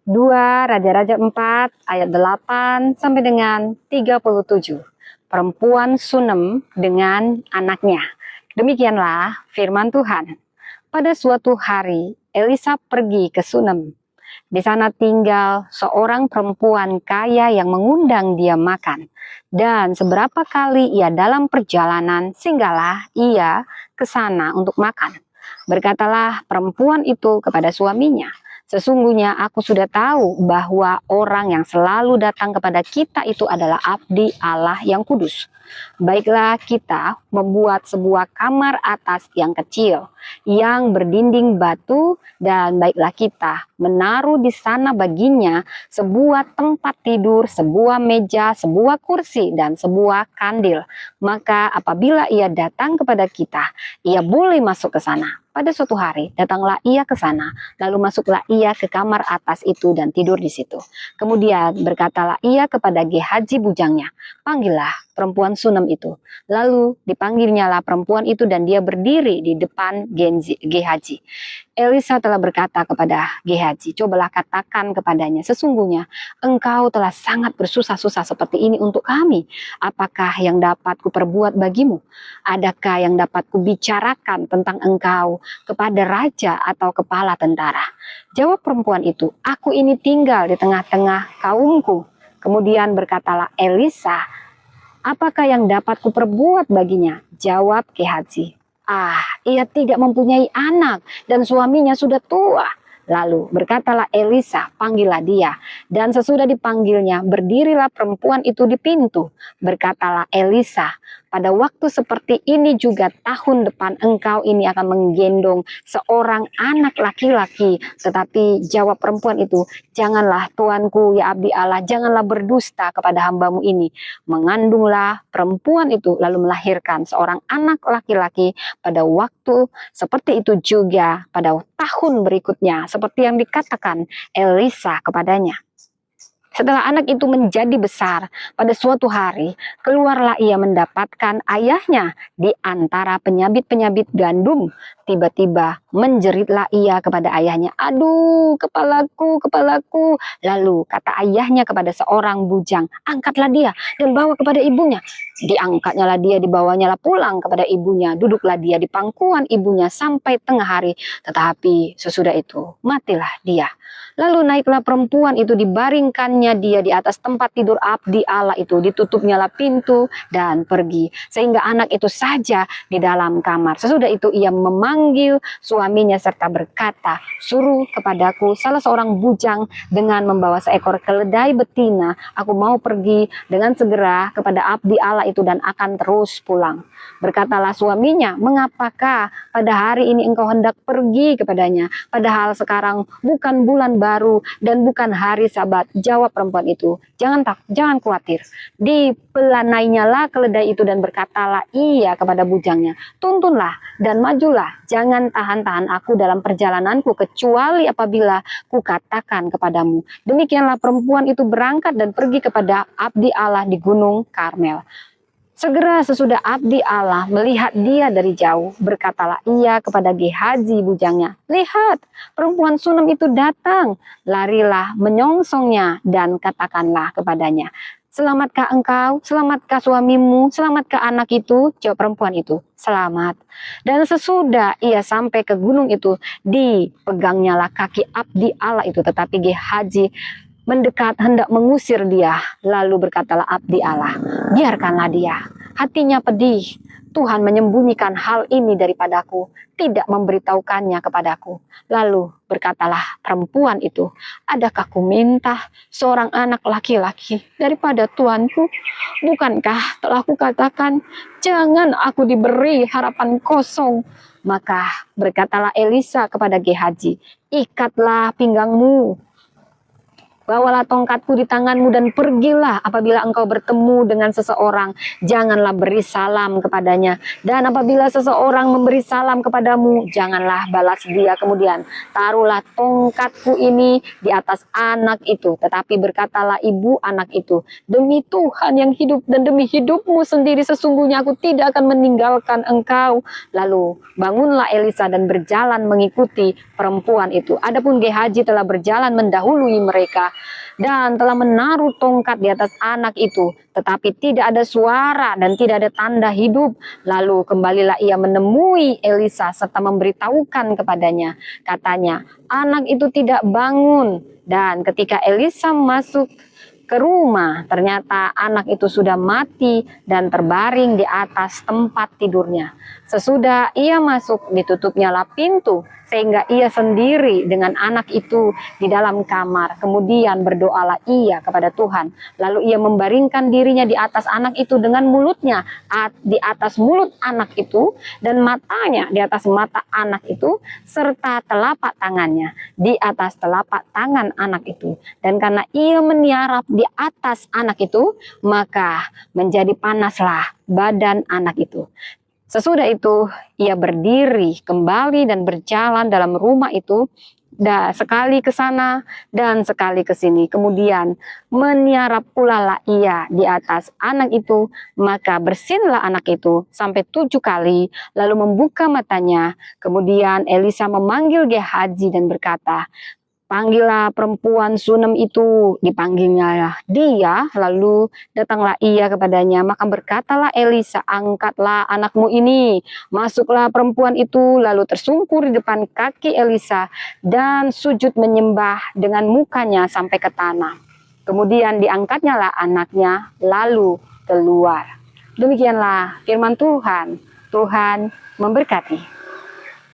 2 Raja-Raja 4 ayat 8 sampai dengan 37. Perempuan Sunem dengan anaknya. Demikianlah firman Tuhan. Pada suatu hari Elisa pergi ke Sunem. Di sana tinggal seorang perempuan kaya yang mengundang dia makan. Dan seberapa kali ia dalam perjalanan, singgahlah ia ke sana untuk makan. Berkatalah perempuan itu kepada suaminya, "Sesungguhnya aku sudah tahu bahwa orang yang selalu datang kepada kita itu adalah abdi Allah yang kudus. Baiklah kita membuat sebuah kamar atas yang kecil, yang berdinding batu, dan baiklah kita menaruh di sana baginya sebuah tempat tidur, sebuah meja, sebuah kursi, dan sebuah kandil. Maka apabila ia datang kepada kita, ia boleh masuk ke sana." Pada suatu hari, datanglah ia ke sana, lalu masuklah ia ke kamar atas itu dan tidur di situ. Kemudian berkatalah ia kepada Gehazi bujangnya, "Panggillah perempuan Sunem itu." Lalu dipanggilnyalah perempuan itu dan dia berdiri di depan Gehazi. Elisa telah berkata kepada Gehazi, "Cobalah katakan kepadanya, sesungguhnya engkau telah sangat bersusah-susah seperti ini untuk kami. Apakah yang dapat kuperbuat bagimu? Adakah yang dapat kubicarakan tentang engkau kepada raja atau kepala tentara?" Jawab perempuan itu, "Aku ini tinggal di tengah-tengah kaumku." Kemudian berkatalah Elisa, "Apakah yang dapat kuperbuat baginya?" Jawab Gehazi, "Ia tidak mempunyai anak dan suaminya sudah tua." Lalu berkatalah Elisa, "Panggillah dia." Dan sesudah dipanggilnya, berdirilah perempuan itu di pintu. Berkatalah Elisa, "Pada waktu seperti ini juga tahun depan engkau ini akan menggendong seorang anak laki-laki." Tetapi jawab perempuan itu, "Janganlah tuanku ya abdi Allah, janganlah berdusta kepada hambamu ini." Mengandunglah perempuan itu lalu melahirkan seorang anak laki-laki. Pada waktu seperti itu juga pada tahun berikutnya, seperti yang dikatakan Elisa kepadanya. Setelah anak itu menjadi besar, pada suatu hari keluarlah ia mendapatkan ayahnya di antara penyabit-penyabit gandum. Tiba-tiba menjeritlah ia kepada ayahnya, "Aduh, kepalaku, kepalaku." Lalu kata ayahnya kepada seorang bujang, "Angkatlah dia dan bawa kepada ibunya." Diangkatnyalah dia, dibawanyalah pulang kepada ibunya. Duduklah dia di pangkuan ibunya sampai tengah hari. Tetapi sesudah itu matilah dia. Lalu naiklah perempuan itu, dibaringkannya dia di atas tempat tidur abdi Allah itu, ditutupnyalah pintu dan pergi. Sehingga anak itu saja di dalam kamar. Sesudah itu ia memanggil suaminya serta berkata, "Suruh kepadaku salah seorang bujang dengan membawa seekor keledai betina. Aku mau pergi dengan segera kepada abdi Allah itu dan akan terus pulang." Berkatalah suaminya, "Mengapakah pada hari ini engkau hendak pergi kepadanya? Padahal sekarang bukan bulan baru dan bukan hari Sabat." Jawab perempuan itu, jangan khawatir." Dipelanainya keledai itu dan berkatalah ia kepada bujangnya, "Tuntunlah dan majulah, jangan tahan-tahan aku dalam perjalananku, kecuali apabila kukatakan kepadamu." Demikianlah perempuan itu berangkat dan pergi kepada abdi Allah di Gunung Karmel. Segera sesudah abdi Allah melihat dia dari jauh, berkatalah ia kepada Gehazi bujangnya, "Lihat, perempuan Sunem itu datang." Larilah menyongsongnya dan katakanlah kepadanya, "Selamatkah engkau? Selamatkah suamimu? Selamatkah anak itu?" Jawab perempuan itu, "Selamat." Dan sesudah ia sampai ke gunung itu, dipegangnyalah kaki abdi Allah itu. Tetapi Gehazi mendekat hendak mengusir dia. Lalu berkatalah abdi Allah, "Biarkanlah dia. Hatinya pedih. Tuhan menyembunyikan hal ini daripadaku, tidak memberitahukannya kepadaku." Lalu berkatalah perempuan itu, "Adakah ku minta seorang anak laki-laki daripada tuanku? Bukankah telah kukatakan, jangan aku diberi harapan kosong?" Maka berkatalah Elisa kepada Gehazi, "Ikatlah pinggangmu Bawalah tongkatku di tanganmu dan pergilah apabila engkau bertemu dengan seseorang. Janganlah beri salam kepadanya. Dan apabila seseorang memberi salam kepadamu, janganlah balas dia kemudian. Taruhlah tongkatku ini di atas anak itu. Tetapi berkatalah ibu anak itu, demi Tuhan yang hidup dan demi hidupmu sendiri sesungguhnya aku tidak akan meninggalkan engkau. Lalu bangunlah Elisa dan berjalan mengikuti perempuan itu. Adapun Gehazi telah berjalan mendahului mereka dan telah menaruh tongkat di atas anak itu, tetapi tidak ada suara dan tidak ada tanda hidup. Lalu kembalilah ia menemui Elisa serta memberitahukan kepadanya. Katanya, anak itu tidak bangun. Dan ketika Elisa masuk ke rumah, ternyata anak itu sudah mati dan terbaring di atas tempat tidurnya. Sesudah ia masuk, ditutupnyalah pintu, sehingga ia sendiri dengan anak itu di dalam kamar. Kemudian berdoalah ia kepada Tuhan. Lalu ia membaringkan dirinya di atas anak itu dengan mulutnya di atas mulut anak itu, dan matanya di atas mata anak itu, serta telapak tangannya di atas telapak tangan anak itu. Dan karena ia meniarap di atas anak itu, maka menjadi panaslah badan anak itu. Sesudah itu ia berdiri kembali dan berjalan dalam rumah itu, sekali ke sana dan sekali ke sini. Kemudian meniarap pula lah ia di atas anak itu, maka bersinlah anak itu sampai 7 kali, lalu membuka matanya. Kemudian Elisa memanggil Gehazi dan berkata, panggillah perempuan Sunem itu. Dipanggilnya dia, lalu datanglah ia kepadanya. Maka berkatalah Elisa, angkatlah anakmu ini. Masuklah perempuan itu, lalu tersungkur di depan kaki Elisa dan sujud menyembah dengan mukanya sampai ke tanah. Kemudian diangkatnya lah anaknya, lalu keluar. Demikianlah firman Tuhan. Tuhan memberkati.